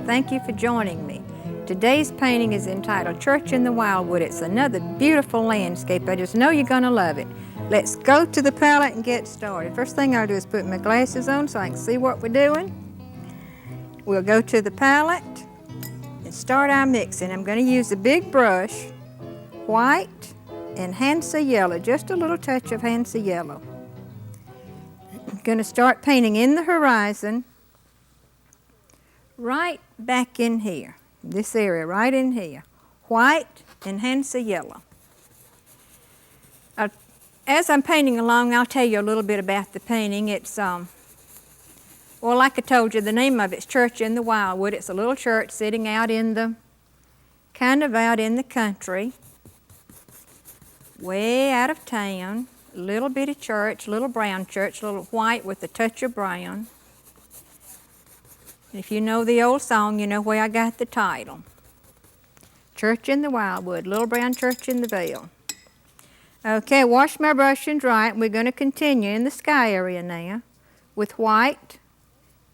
Thank you for joining me. Today's painting is entitled Church in the Wildwood. It's another beautiful landscape. I just know you're going to love it. Let's go to the palette and get started. First thing I'll do is put my glasses on so I can see what we're doing. We'll go to the palette and start our mixing. I'm going to use a big brush, white and Hansa yellow, just a little touch of Hansa yellow. I'm going to start painting in the horizon, right back in here, this area right in here, white and Hansa yellow. As I'm painting along, I'll tell you a little bit about the painting. It's, well, like I told you, the name of it's Church in the Wildwood. It's a little church sitting out in the, kind of out in the country, way out of town. Little bitty church, little brown church, little white with a touch of brown. If you know the old song, you know where I got the title. Church in the Wildwood, little brown church in the Vale. Okay, wash my brush and dry it. We're going to continue in the sky area now with white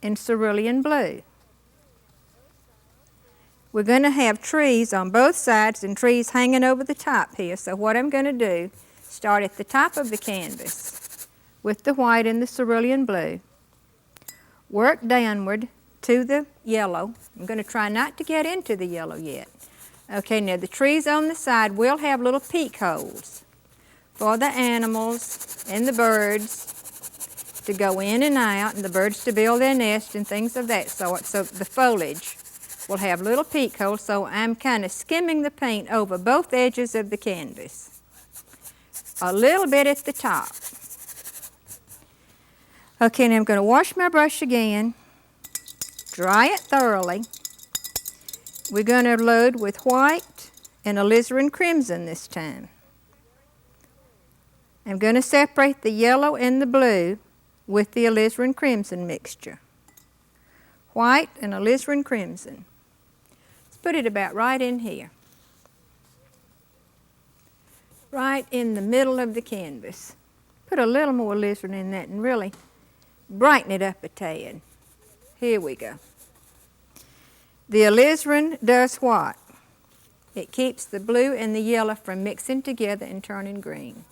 and cerulean blue. We're going to have trees on both sides and trees hanging over the top here. So what I'm going to do, start at the top of the canvas with the white and the cerulean blue. Work downward to the yellow. I'm going to try not to get into the yellow yet. Okay, now the trees on the side will have little peek holes for the animals and the birds to go in and out, and the birds to build their nest and things of that sort. So the foliage will have little peek holes, so I'm kind of skimming the paint over both edges of the canvas. A little bit at the top. Okay, now I'm going to wash my brush again, dry it thoroughly. We're going to load with white and alizarin crimson this time. I'm going to separate the yellow and the blue with the alizarin crimson mixture. White and alizarin crimson. Let's put it about right in here. Right in the middle of the canvas. Put a little more alizarin in that and really brighten it up a tad. Here we go. The alizarin does what? It keeps the blue and the yellow from mixing together and turning green.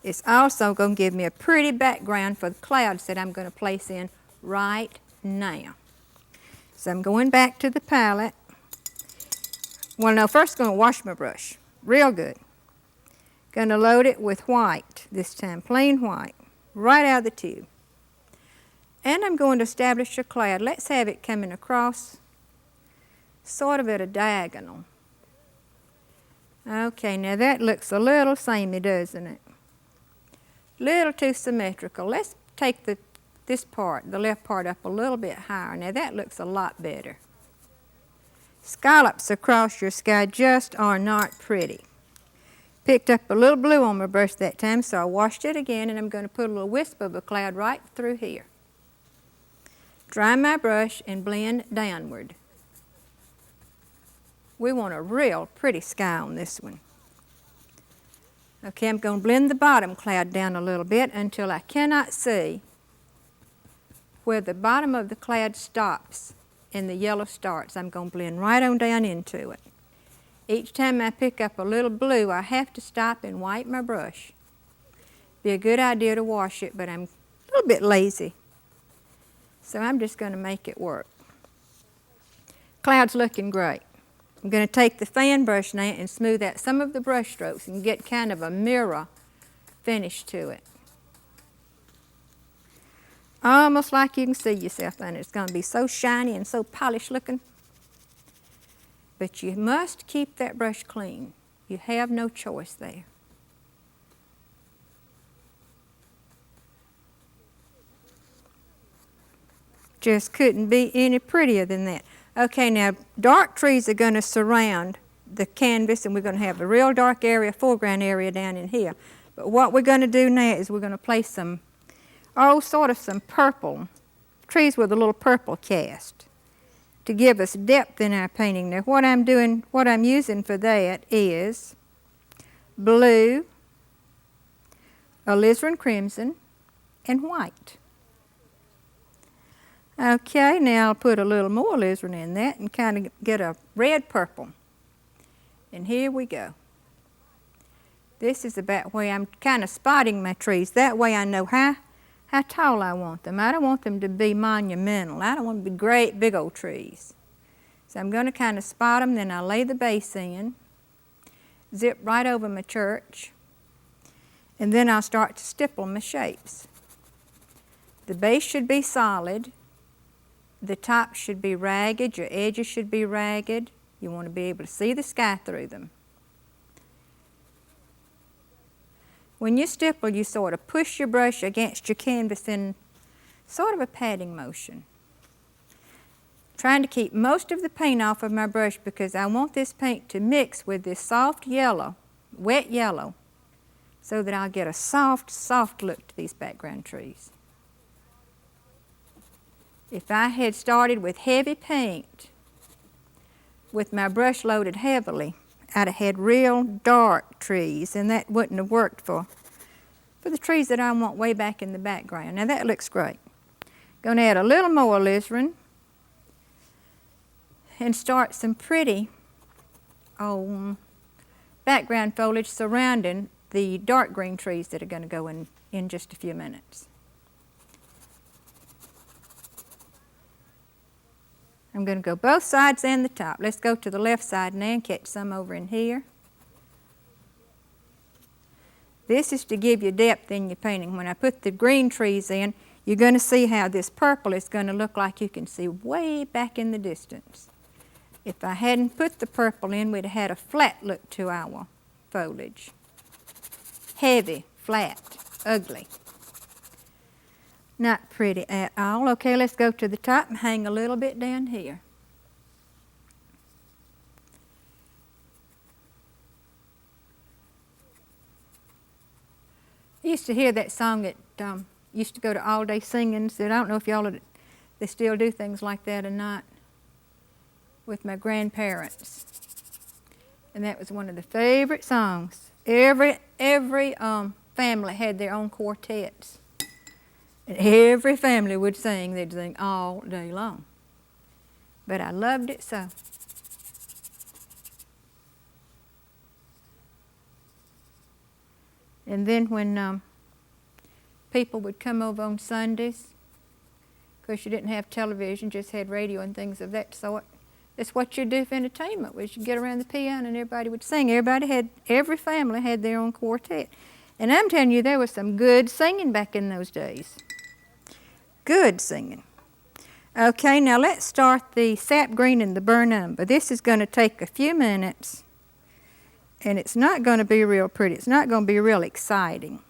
It's also going to give me a pretty background for the clouds that I'm going to place in right now. So I'm going back to the palette. Well, no, first I'm going to wash my brush real good. Going to load it with white this time, plain white, right out of the tube. And I'm going to establish a cloud. Let's have it coming across sort of at a diagonal. Okay, now that looks a little samey, doesn't it? Little too symmetrical. Let's take this part, the left part, up a little bit higher. Now that looks a lot better. Scallops across your sky just are not pretty. Picked up a little blue on my brush that time, so I washed it again, and I'm going to put a little wisp of a cloud right through here. Dry my brush and blend downward. We want a real pretty sky on this one. Okay, I'm going to blend the bottom cloud down a little bit until I cannot see where the bottom of the cloud stops and the yellow starts. I'm going to blend right on down into it. Each time I pick up a little blue, I have to stop and wipe my brush. Be a good idea to wash it, but I'm a little bit lazy. So I'm just going to make it work. Cloud's looking great. I'm going to take the fan brush now and smooth out some of the brush strokes and get kind of a mirror finish to it. Almost like you can see yourself in it. It's going to be so shiny and so polished looking. But you must keep that brush clean. You have no choice there. Just couldn't be any prettier than that. Okay, now dark trees are going to surround the canvas, and we're going to have a real dark area, foreground area down in here. But what we're going to do now is we're going to place some, sort of some purple, trees with a little purple cast to give us depth in our painting. Now what I'm using for that is blue, alizarin crimson, and white. Okay, now I'll put a little more alizarin in that and kind of get a red purple. And here we go. This is about where I'm kind of spotting my trees. That way I know how tall I want them. I don't want them to be monumental. I don't want them to be great big old trees. So I'm going to kind of spot them, then I'll lay the base in, zip right over my church, and then I'll start to stipple my shapes. The base should be solid. The top should be ragged. Your edges should be ragged. You want to be able to see the sky through them. When you stipple, you sort of push your brush against your canvas in sort of a patting motion. Trying to keep most of the paint off of my brush because I want this paint to mix with this soft yellow, wet yellow, so that I'll get a soft, soft look to these background trees. If I had started with heavy paint, with my brush loaded heavily, I'd have had real dark trees, and that wouldn't have worked for the trees that I want way back in the background. Now that looks great. Going to add a little more alizarin and start some pretty background foliage surrounding the dark green trees that are going to go in just a few minutes. I'm going to go both sides and the top. Let's go to the left side now and catch some over in here. This is to give you depth in your painting. When I put the green trees in, you're going to see how this purple is going to look like you can see way back in the distance. If I hadn't put the purple in, we'd have had a flat look to our foliage. Heavy, flat, ugly. Not pretty at all. Okay, let's go to the top and hang a little bit down here. I used to hear that song at, used to go to all-day singings. I don't know if they still do things like that or not, with my grandparents. And that was one of the favorite songs. Every family had their own quartets. And every family would sing. They'd sing all day long. But I loved it so. And then when people would come over on Sundays, of course you didn't have television, just had radio and things of that sort. That's what you'd do for entertainment, was you'd get around the piano and everybody would sing. Every family had their own quartet. And I'm telling you, there was some good singing back in those days. Good singing. Okay, now let's start the sap green and the burnt umber. This is going to take a few minutes, and it's not going to be real pretty. It's not going to be real exciting.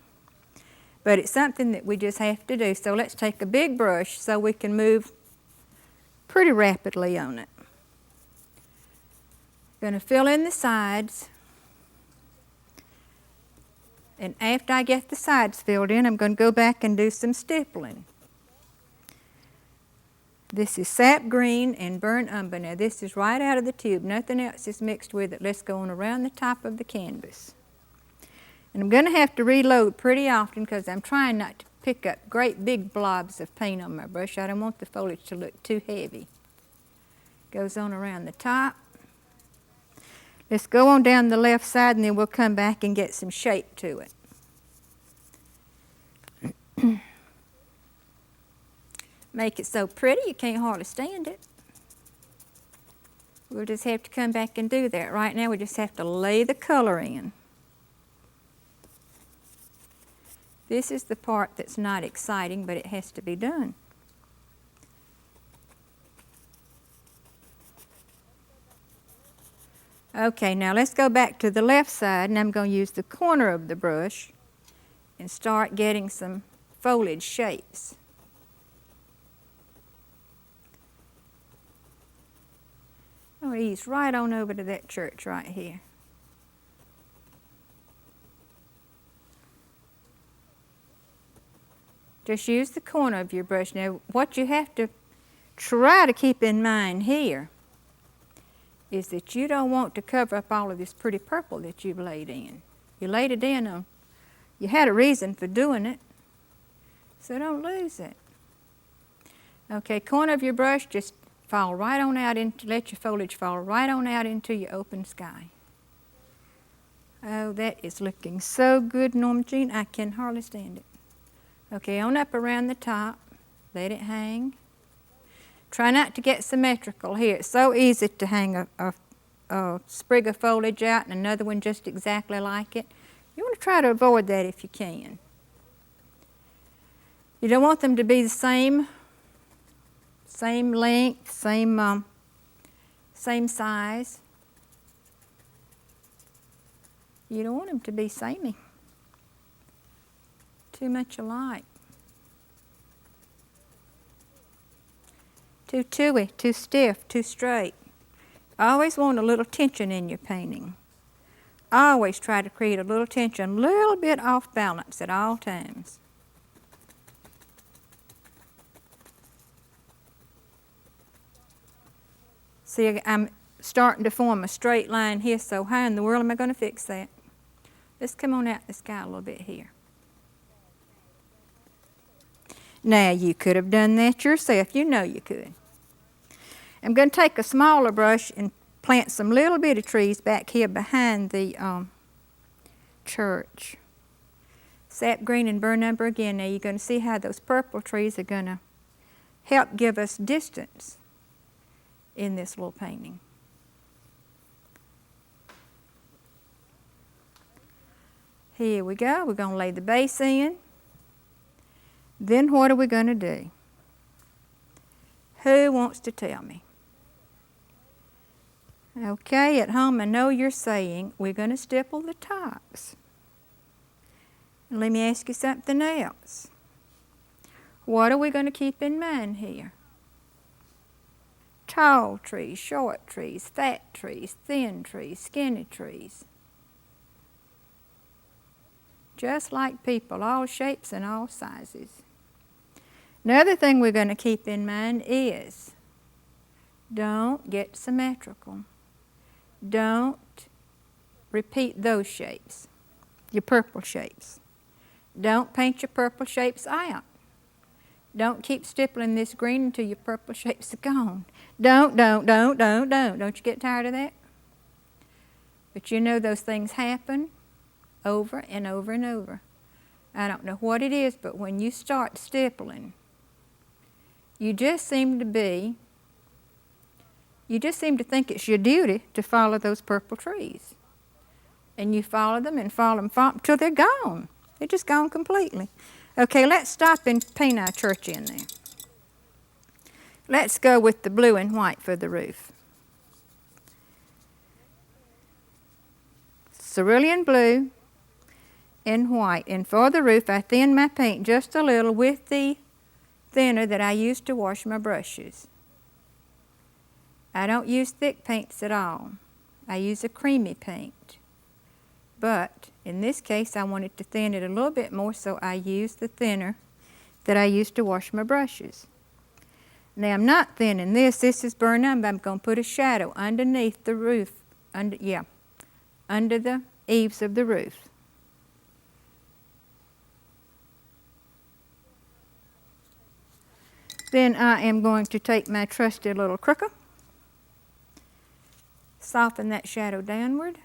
But it's something that we just have to do. So let's take a big brush so we can move pretty rapidly on it. Going to fill in the sides. And after I get the sides filled in, I'm going to go back and do some stippling. This is sap green and burnt umber. Now this is right out of the tube. Nothing else is mixed with it. Let's go on around the top of the canvas. And I'm going to have to reload pretty often because I'm trying not to pick up great big blobs of paint on my brush. I don't want the foliage to look too heavy. Goes on around the top. Let's go on down the left side and then we'll come back and get some shape to it. Make it so pretty you can't hardly stand it. We'll just have to come back and do that. Right now we just have to lay the color in. This is the part that's not exciting, but it has to be done. Okay, now let's go back to the left side, and I'm going to use the corner of the brush and start getting some foliage shapes. I'm going to ease right on over to that church right here. Just use the corner of your brush. Now, what you have to try to keep in mind here is that you don't want to cover up all of this pretty purple that you've laid in. You laid it in, you had a reason for doing it, so don't lose it. Okay, corner of your brush, just fall right on out into, let your foliage fall right on out into your open sky. Oh, that is looking so good, Norma Jean, I can hardly stand it. Okay, on up around the top, let it hang. Try not to get symmetrical here. It's so easy to hang a sprig of foliage out and another one just exactly like it. You want to try to avoid that if you can. You don't want them to be the same length, same size. You don't want them to be samey, too much alike. Too chewy, too stiff, too straight. Always want a little tension in your painting. Always try to create a little tension, a little bit off balance at all times. See, I'm starting to form a straight line here, so how in the world am I going to fix that? Let's come on out the sky a little bit here. Now, you could have done that yourself. You know you could. I'm going to take a smaller brush and plant some little bitty trees back here behind the church. Sap green and burn umber again. Now, you're going to see how those purple trees are going to help give us distance in this little painting. Here we go. We're going to lay the base in. Then what are we going to do? Who wants to tell me? Okay, at home I know you're saying we're going to stipple the tops. And let me ask you something else. What are we going to keep in mind here? Tall trees, short trees, fat trees, thin trees, skinny trees. Just like people, all shapes and all sizes. Another thing we're going to keep in mind is don't get symmetrical. Don't repeat those shapes, your purple shapes. Don't paint your purple shapes out. Don't keep stippling this green until your purple shapes are gone. Don't. Don't you get tired of that? But you know those things happen over and over and over. I don't know what it is, but when you start stippling, you just seem to think it's your duty to follow those purple trees. And you follow them and follow them until they're gone. They're just gone completely. Okay, let's stop and paint our church in there. Let's go with the blue and white for the roof. Cerulean blue and white. And for the roof, I thin my paint just a little with the thinner that I use to wash my brushes. I don't use thick paints at all. I use a creamy paint. But in this case, I wanted to thin it a little bit more, so I used the thinner that I use to wash my brushes. Now, I'm not thinning this. This is burnt umber. I'm going to put a shadow underneath the roof, under the eaves of the roof. Then I am going to take my trusty little crooker, soften that shadow downward.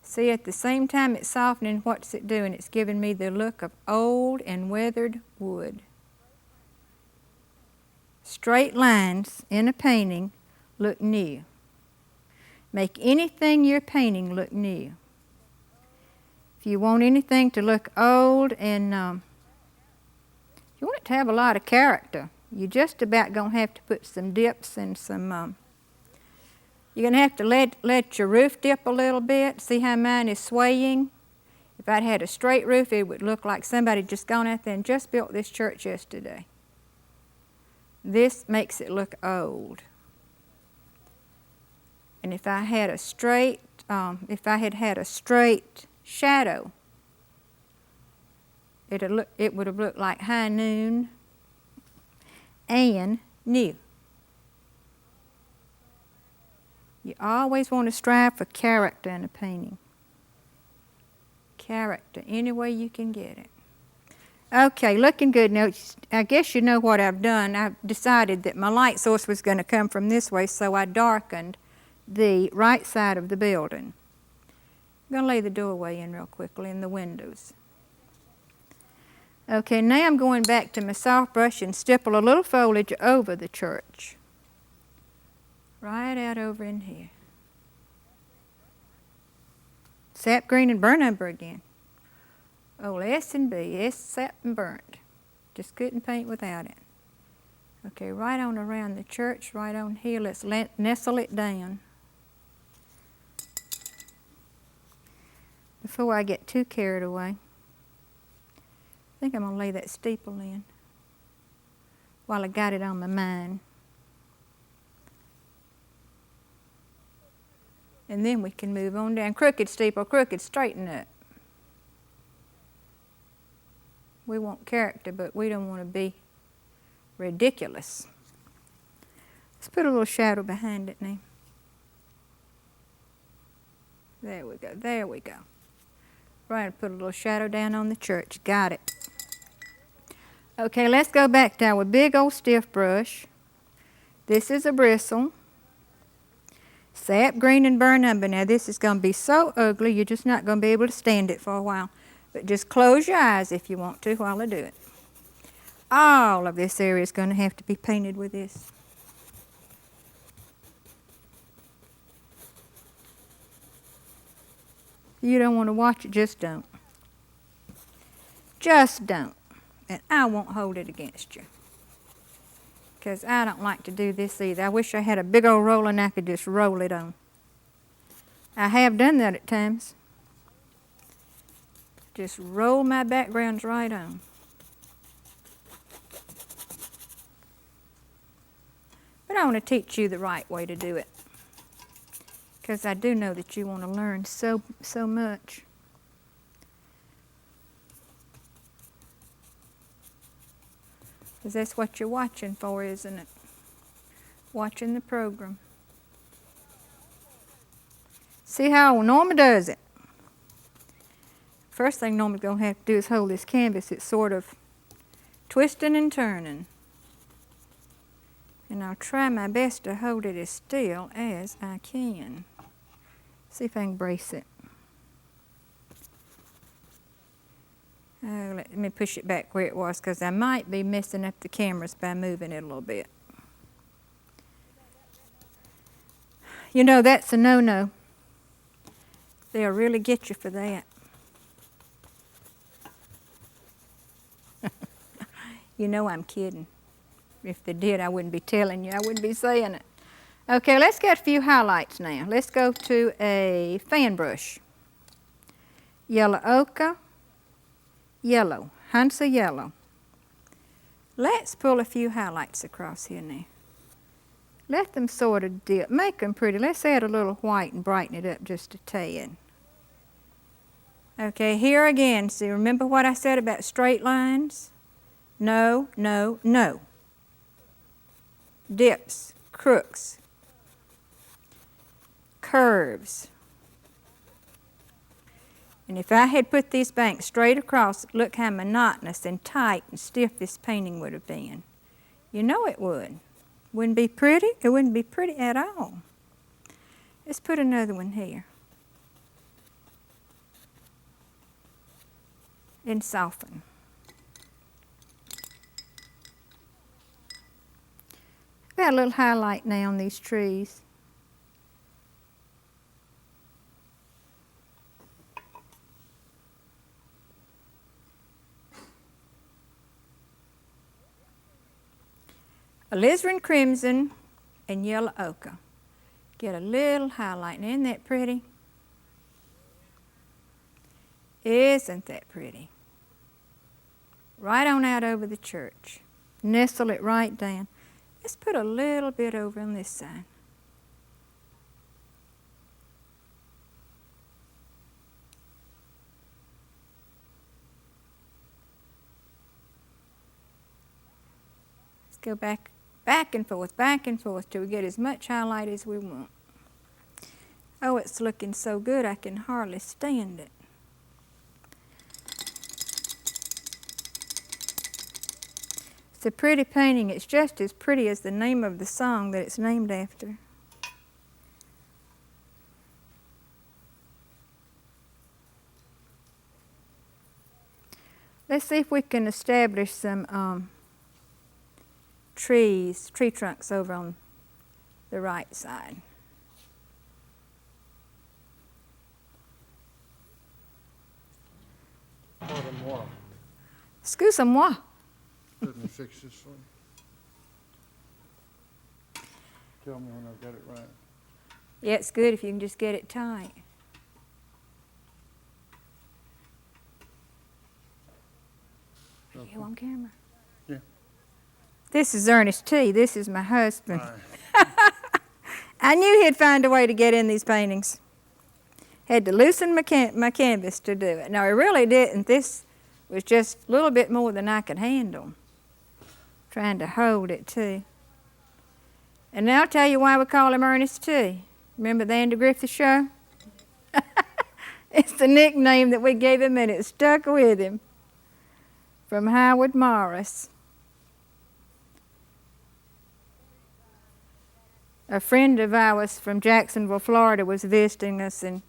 See, at the same time it's softening, what's it doing? It's giving me the look of old and weathered wood. Straight lines in a painting look new. Make anything you're painting look new. If you want anything to look old and you want it to have a lot of character, you're just about going to have to put some dips and some, you're going to have to let your roof dip a little bit. See how mine is swaying? If I'd had a straight roof, it would look like somebody just gone out there and just built this church yesterday. This makes it look old. And if I had a straight, if I had had a straight shadow, it would have looked like high noon and new. You always want to strive for character in a painting. character any way you can get it. Okay, looking good. Now, I guess you know what I've done. I've decided that my light source was going to come from this way, so I darkened the right side of the building. I'm going to lay the doorway in real quickly and the windows. Okay, now I'm going back to my soft brush and stipple a little foliage over the church. Right out over in here. Sap green and burnt umber again. Oh, S and B, S sap and burnt. Just couldn't paint without it. Okay, right on around the church, right on here. Let's nestle it down. Before I get too carried away, I think I'm going to lay that steeple in while I got it on my mind. And then we can move on down. Crooked steeple, crooked, straighten up. We want character, but we don't want to be ridiculous. Let's put a little shadow behind it now. There we go, there we go. Right, put a little shadow down on the church. Got it. Okay, let's go back to our big old stiff brush. This is a bristle. Sap green and burnt umber. Now this is going to be so ugly, you're just not going to be able to stand it for a while. But just close your eyes if you want to while I do it. All of this area is going to have to be painted with this. You don't want to watch it, just don't. Just don't. And I won't hold it against you. Because I don't like to do this either. I wish I had a big old roller and I could just roll it on. I have done that at times. Just roll my backgrounds right on. But I want to teach you the right way to do it. Because I do know that you want to learn so much. Because that's what you're watching for, isn't it? Watching the program. See how Norma does it. First thing Norma's going to have to do is hold this canvas. It's sort of twisting and turning. And I'll try my best to hold it as still as I can. See if I can brace it. Let me push it back where it was because I might be messing up the cameras by moving it a little bit. You know, that's a no-no. They'll really get you for that. You know I'm kidding. If they did, I wouldn't be telling you. I wouldn't be saying it. Okay, let's get a few highlights now. Let's go to a fan brush. Yellow ochre, yellow, Hansa yellow. Let's pull a few highlights across here now. Let them sort of dip. Make them pretty. Let's add a little white and brighten it up just a tad. Okay, here again. See, remember what I said about straight lines? No, no, no. Dips, crooks, curves. And if I had put these banks straight across, look how monotonous and tight and stiff this painting would have been. You know it would. Wouldn't be pretty? It wouldn't be pretty at all. Let's put another one here. And soften. Got a little highlight now on these trees. Alizarin crimson and yellow ochre. Get a little highlight. Now, isn't that pretty? Isn't that pretty? Right on out over the church. Nestle it right down. Let's put a little bit over on this side. Let's go back and forth till we get as much highlight as we want. Oh, it's looking so good I can hardly stand it. It's a pretty painting. It's just as pretty as the name of the song that it's named after. Let's see if we can establish some tree trunks over on the right side. Pardon-moi. Excuse-moi. Let me fix this one. Tell me when I've got it right. Yeah, it's good if you can just get it tight. Are you on camera? Yeah. This is Ernest T. This is my husband. I knew he'd find a way to get in these paintings. Had to loosen my canvas to do it. No, I really didn't. This was just a little bit more than I could handle. Trying to hold it too. And now I'll tell you why we call him Ernest T. Remember the Andy Griffith Show? It's the nickname that we gave him and it stuck with him. From Howard Morris. A friend of ours from Jacksonville, Florida was visiting us, and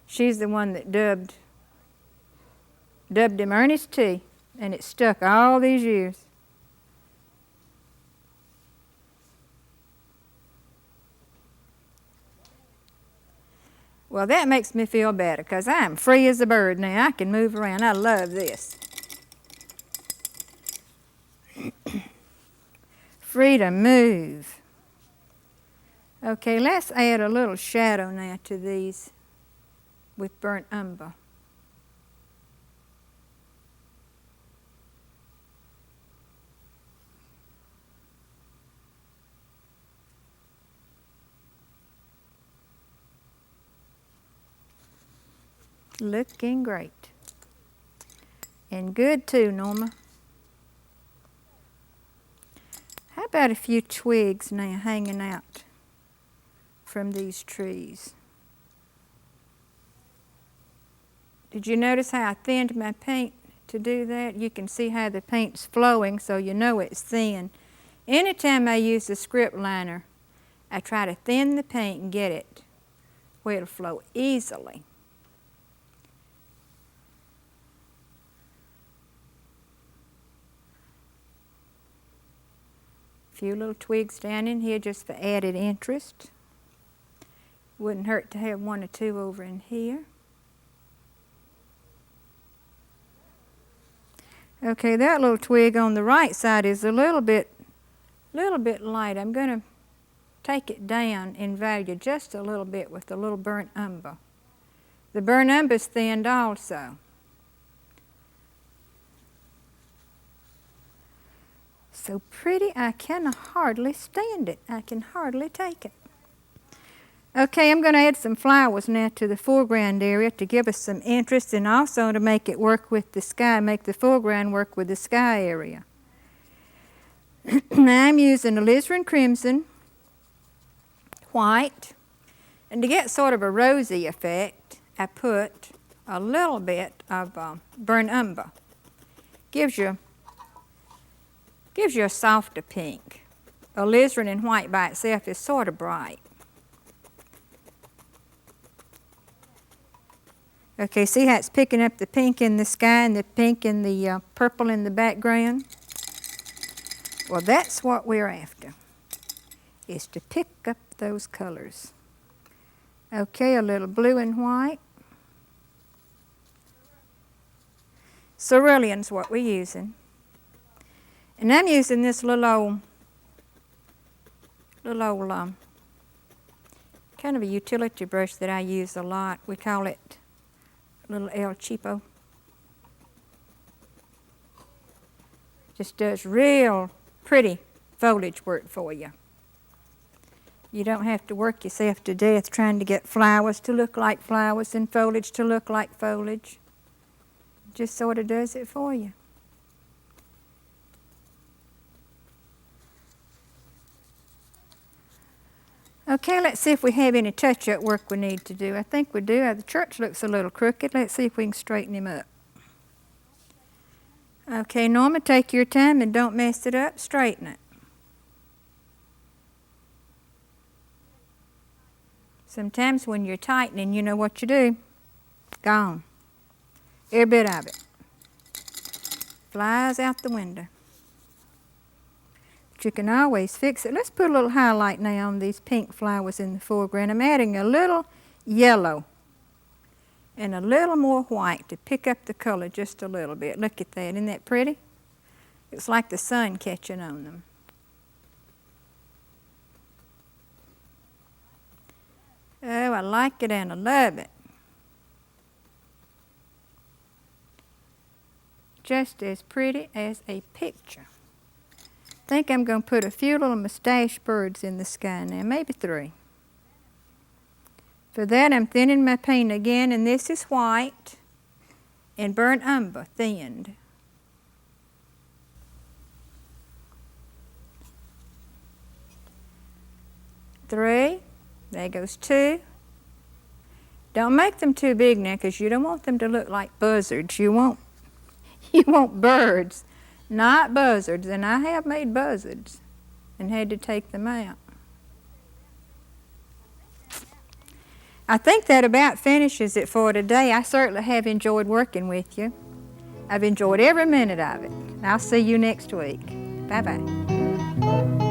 she's the one that dubbed him Ernest T, and it stuck all these years. Well, that makes me feel better because I'm free as a bird now. I can move around. I love this. Free to move. Okay, let's add a little shadow now to these with burnt umber. Looking great. And good too, Norma. How about a few twigs now hanging out from these trees? Did you notice how I thinned my paint to do that? You can see how the paint's flowing, so you know it's thin. Anytime I use the script liner, I try to thin the paint and get it where it'll flow easily. A few little twigs down in here just for added interest. Wouldn't hurt to have one or two over in here. Okay, that little twig on the right side is a little bit light. I'm going to take it down in value just a little bit with a little burnt umber. The burnt umber's thinned also. So pretty, I can hardly stand it. I can hardly take it. Okay, I'm going to add some flowers now to the foreground area to give us some interest and also to make it work with the sky, make the foreground work with the sky area. Now I'm using alizarin crimson, white, and to get sort of a rosy effect, I put a little bit of burnt umber. Gives you a softer pink. Alizarin and white by itself is sort of bright. Okay, see how it's picking up the pink in the sky and the pink and the purple in the background? Well, that's what we're after, is to pick up those colors. Okay, a little blue and white. Cerulean's what we're using. And I'm using this little old kind of a utility brush that I use a lot. We call it little El Cheapo. Just does real pretty foliage work for you. You don't have to work yourself to death trying to get flowers to look like flowers and foliage to look like foliage. Just sort of does it for you. Okay, let's see if we have any touch-up work we need to do. I think we do. The church looks a little crooked. Let's see if we can straighten him up. Okay, Norma, take your time and don't mess it up. Straighten it. Sometimes when you're tightening, you know what you do. Gone. Every bit of it. Flies out the window. But you can always fix it. Let's put a little highlight now on these pink flowers in the foreground. I'm adding a little yellow and a little more white to pick up the color just a little bit. Look at that. Isn't that pretty? It's like the sun catching on them. Oh, I like it and I love it. Just as pretty as a picture. I think I'm going to put a few little mustache birds in the sky now, maybe 3. For that, I'm thinning my paint again, and this is white and burnt umber thinned. Three. There goes 2. Don't make them too big now, because you don't want them to look like buzzards. You want birds, not buzzards. And I have made buzzards and had to take them out. I think that about finishes it for today. I certainly have enjoyed working with you. I've enjoyed every minute of it. I'll see you next week. Bye-bye.